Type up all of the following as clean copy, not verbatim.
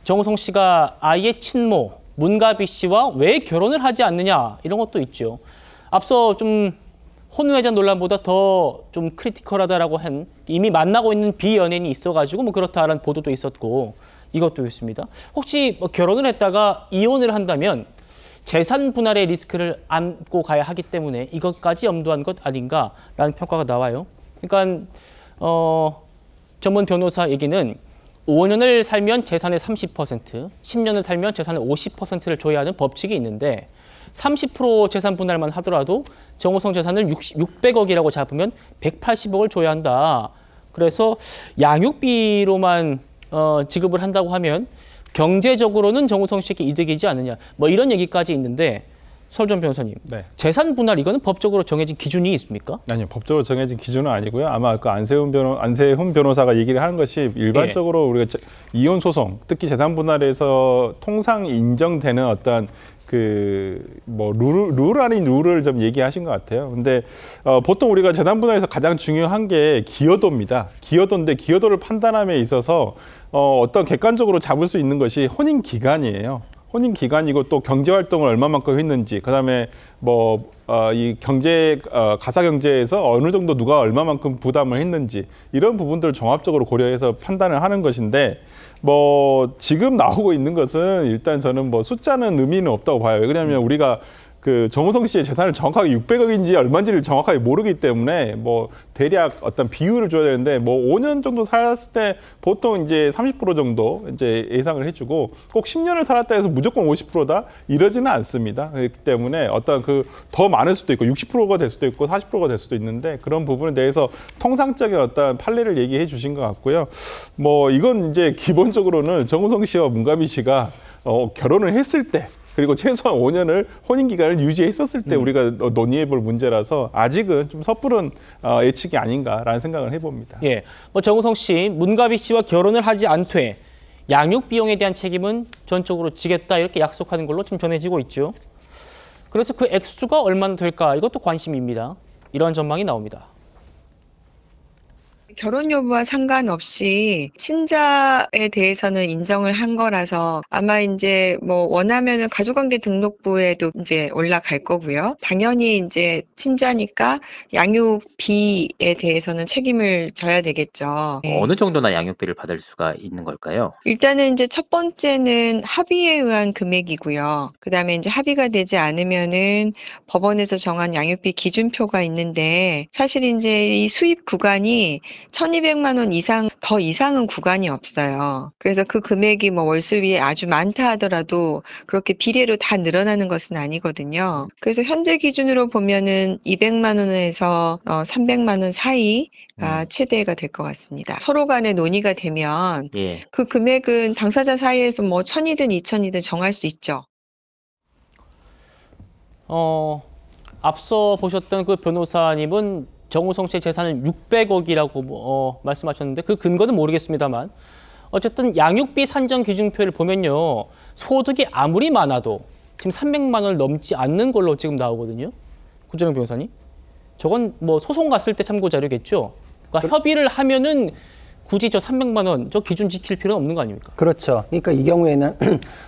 정우성 씨가 아이의 친모 문가비 씨와 왜 결혼을 하지 않느냐 이런 것도 있죠. 앞서 좀 혼외자 논란보다 더 좀 크리티컬하다라고 한 이미 만나고 있는 비연예인이 있어가지고 뭐 그렇다라는 보도도 있었고 이것도 있습니다. 혹시 뭐 결혼을 했다가 이혼을 한다면 재산 분할의 리스크를 안고 가야 하기 때문에 이것까지 염두한 것 아닌가라는 평가가 나와요. 그러니까 전문 변호사 얘기는 5년을 살면 재산의 30%, 10년을 살면 재산의 50%를 줘야 하는 법칙이 있는데 30% 재산 분할만 하더라도 정우성 재산을 600억이라고 잡으면 180억을 줘야 한다. 그래서 양육비로만 지급을 한다고 하면 경제적으로는 정우성 씨에게 이득이지 않느냐. 뭐 이런 얘기까지 있는데 설전 변호사님, 네. 재산 분할 이거는 법적으로 정해진 기준이 있습니까? 아니요, 법적으로 정해진 기준은 아니고요. 아마 그 안세훈 변호사가 얘기를 하는 것이 일반적으로 우리가 이혼 소송, 특히 재산 분할에서 통상 인정되는 어떤 룰 아닌 룰을 좀 얘기하신 것 같아요. 근데 보통 우리가 재산 분할에서 가장 중요한 게 기여도입니다. 기여도인데 기여도를 판단함에 있어서 어떤 객관적으로 잡을 수 있는 것이 혼인 기간이에요. 혼인 기간이고 또 경제 활동을 얼마만큼 했는지, 그다음에 이 가사 경제에서 어느 정도 누가 얼마만큼 부담을 했는지 이런 부분들을 종합적으로 고려해서 판단을 하는 것인데 지금 나오고 있는 것은 일단 저는 숫자는 의미는 없다고 봐요. 왜냐하면 우리가 그 정우성 씨의 재산을 정확하게 600억인지 얼마인지를 정확하게 모르기 때문에 대략 어떤 비율을 줘야 되는데 5년 정도 살았을 때 보통 이제 30% 정도 이제 예상을 해주고 꼭 10년을 살았다 해서 무조건 50%다 이러지는 않습니다. 그렇기 때문에 어떤 더 많을 수도 있고 60%가 될 수도 있고 40%가 될 수도 있는데 그런 부분에 대해서 통상적인 어떤 판례를 얘기해 주신 것 같고요. 이건 이제 기본적으로는 정우성 씨와 문가비 씨가 결혼을 했을 때 그리고 최소한 5년을 혼인 기간을 유지했었을 때 우리가 논의해볼 문제라서 아직은 좀 섣부른 예측이 아닌가라는 생각을 해봅니다. 예, 정우성 씨, 문가비 씨와 결혼을 하지 않되 양육 비용에 대한 책임은 전적으로 지겠다 이렇게 약속하는 걸로 지금 전해지고 있죠. 그래서 그 액수가 얼마나 될까 이것도 관심입니다. 이런 전망이 나옵니다. 결혼 여부와 상관없이 친자에 대해서는 인정을 한 거라서 아마 이제 원하면은 가족관계 등록부에도 이제 올라갈 거고요. 당연히 이제 친자니까 양육비에 대해서는 책임을 져야 되겠죠. 네. 어느 정도나 양육비를 받을 수가 있는 걸까요? 일단은 이제 첫 번째는 합의에 의한 금액이고요. 그다음에 이제 합의가 되지 않으면은 법원에서 정한 양육비 기준표가 있는데 사실 이제 이 수입 구간이 1,200만 원 이상, 더 이상은 구간이 없어요. 그래서 그 금액이 월수입이 아주 많다 하더라도 그렇게 비례로 다 늘어나는 것은 아니거든요. 그래서 현재 기준으로 보면은 200만 원에서 300만 원 사이가 최대가 될 것 같습니다. 서로 간에 논의가 되면 예. 그 금액은 당사자 사이에서 1,000이든 2,000이든 정할 수 있죠. 앞서 보셨던 그 변호사님은 정우성 씨의 재산은 600억이라고 말씀하셨는데 그 근거는 모르겠습니다만 어쨌든 양육비 산정 기준표를 보면요. 소득이 아무리 많아도 지금 300만 원을 넘지 않는 걸로 지금 나오거든요. 구정영 변호사님. 저건 소송 갔을 때 참고 자료겠죠. 그러니까 협의를 하면은 굳이 저 300만 원, 저 기준 지킬 필요는 없는 거 아닙니까? 그렇죠. 그러니까 이 경우에는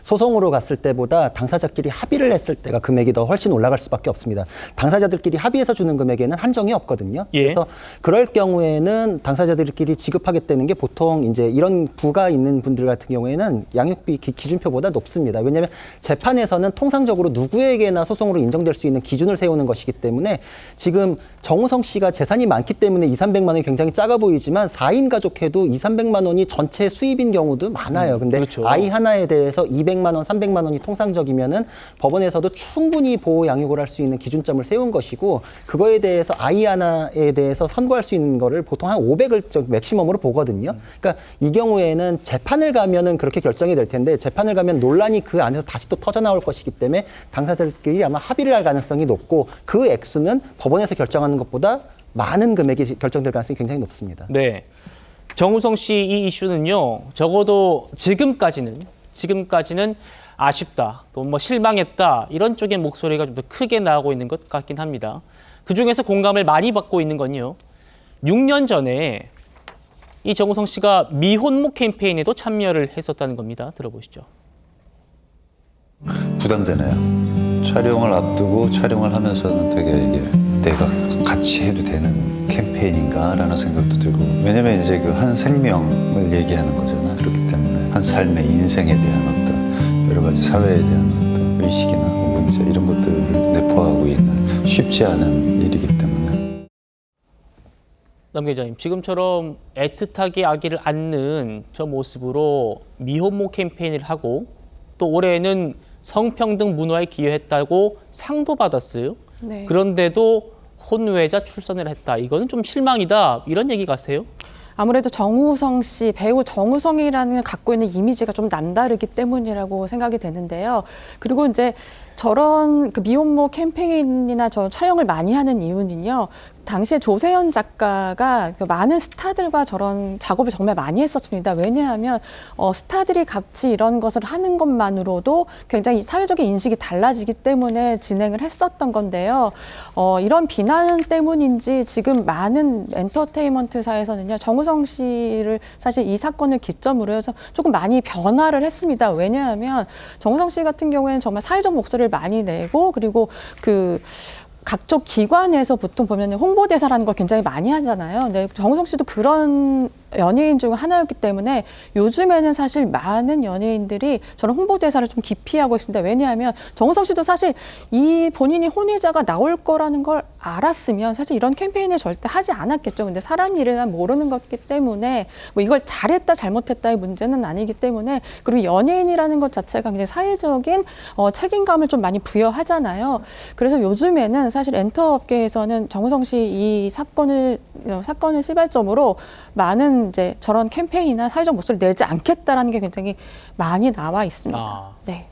소송으로 갔을 때보다 당사자끼리 합의를 했을 때가 금액이 더 훨씬 올라갈 수밖에 없습니다. 당사자들끼리 합의해서 주는 금액에는 한정이 없거든요. 예. 그래서 그럴 경우에는 당사자들끼리 지급하게 되는 게 보통 이제 이런 부가 있는 분들 같은 경우에는 양육비 기준표보다 높습니다. 왜냐하면 재판에서는 통상적으로 누구에게나 소송으로 인정될 수 있는 기준을 세우는 것이기 때문에 지금 정우성 씨가 재산이 많기 때문에 200~300만 원이 굉장히 작아 보이지만 4인 가족해도 200~300만 원이 전체 수입인 경우도 많아요. 근데 그렇죠. 아이 하나에 대해서 200만 원, 300만 원이 통상적이면은 법원에서도 충분히 보호 양육을 할 수 있는 기준점을 세운 것이고 그거에 대해서 아이 하나에 대해서 선고할 수 있는 거를 보통 한 500을 맥시멈으로 보거든요. 그러니까 이 경우에는 재판을 가면은 그렇게 결정이 될 텐데 재판을 가면 논란이 그 안에서 다시 또 터져 나올 것이기 때문에 당사자들끼리 아마 합의를 할 가능성이 높고 그 액수는 법원에서 결정하는 것보다 많은 금액이 결정될 가능성이 굉장히 높습니다. 네. 정우성 씨 이 이슈는요. 적어도 지금까지는 아쉽다, 또 실망했다 이런 쪽의 목소리가 좀 더 크게 나오고 있는 것 같긴 합니다. 그중에서 공감을 많이 받고 있는 건요. 6년 전에 이 정우성 씨가 미혼모 캠페인에도 참여를 했었다는 겁니다. 들어보시죠. 부담되네요. 촬영을 앞두고 촬영을 하면서는 되게 이게 내가 같이 해도 되는 캠페인인가라는 생각도 들고, 왜냐면 이제 그 한 생명을 얘기하는 거잖아. 그렇기 때문에 한 삶의 인생에 대한 어떤 여러 가지 사회에 대한 어떤 의식이나 문제 이런 것들을 내포하고 있는 쉽지 않은 일이기 때문에. 남 기자님, 지금처럼 애틋하게 아기를 안는 저 모습으로 미혼모 캠페인을 하고 또 올해는 성평등 문화에 기여했다고 상도 받았어요. 네. 그런데도 혼외자 출산을 했다. 이거는 좀 실망이다. 이런 얘기 같아요. 아무래도 정우성 씨, 배우 정우성이라는 갖고 있는 이미지가 좀 남다르기 때문이라고 생각이 되는데요. 그리고 이제 저런 그 미혼모 캠페인이나 저 촬영을 많이 하는 이유는요. 당시에 조세현 작가가 그 많은 스타들과 저런 작업을 정말 많이 했었습니다. 왜냐하면 스타들이 같이 이런 것을 하는 것만으로도 굉장히 사회적인 인식이 달라지기 때문에 진행을 했었던 건데요. 이런 비난 때문인지 지금 많은 엔터테인먼트사에서는요. 정우성 씨를 사실 이 사건을 기점으로 해서 조금 많이 변화를 했습니다. 왜냐하면 정우성 씨 같은 경우에는 정말 사회적 목소리를 많이 내고, 그리고 각종 기관에서 보통 보면 홍보대사라는 걸 굉장히 많이 하잖아요. 근데 정우성 씨도 그런 연예인 중 하나였기 때문에 요즘에는 사실 많은 연예인들이 저런 홍보대사를 좀 기피하고 있습니다. 왜냐하면 정우성 씨도 사실 이 본인이 혼외자가 나올 거라는 걸 알았으면 사실 이런 캠페인을 절대 하지 않았겠죠. 근데 사람 일은 모르는 것이기 때문에 뭐 이걸 잘했다 잘못했다의 문제는 아니기 때문에, 그리고 연예인이라는 것 자체가 굉장히 사회적인 책임감을 좀 많이 부여하잖아요. 그래서 요즘에는 사실 엔터업계에서는 정우성 씨 이 사건을 시발점으로 많은 이제 저런 캠페인이나 사회적 목소리를 내지 않겠다라는 게 굉장히 많이 나와 있습니다. 아. 네.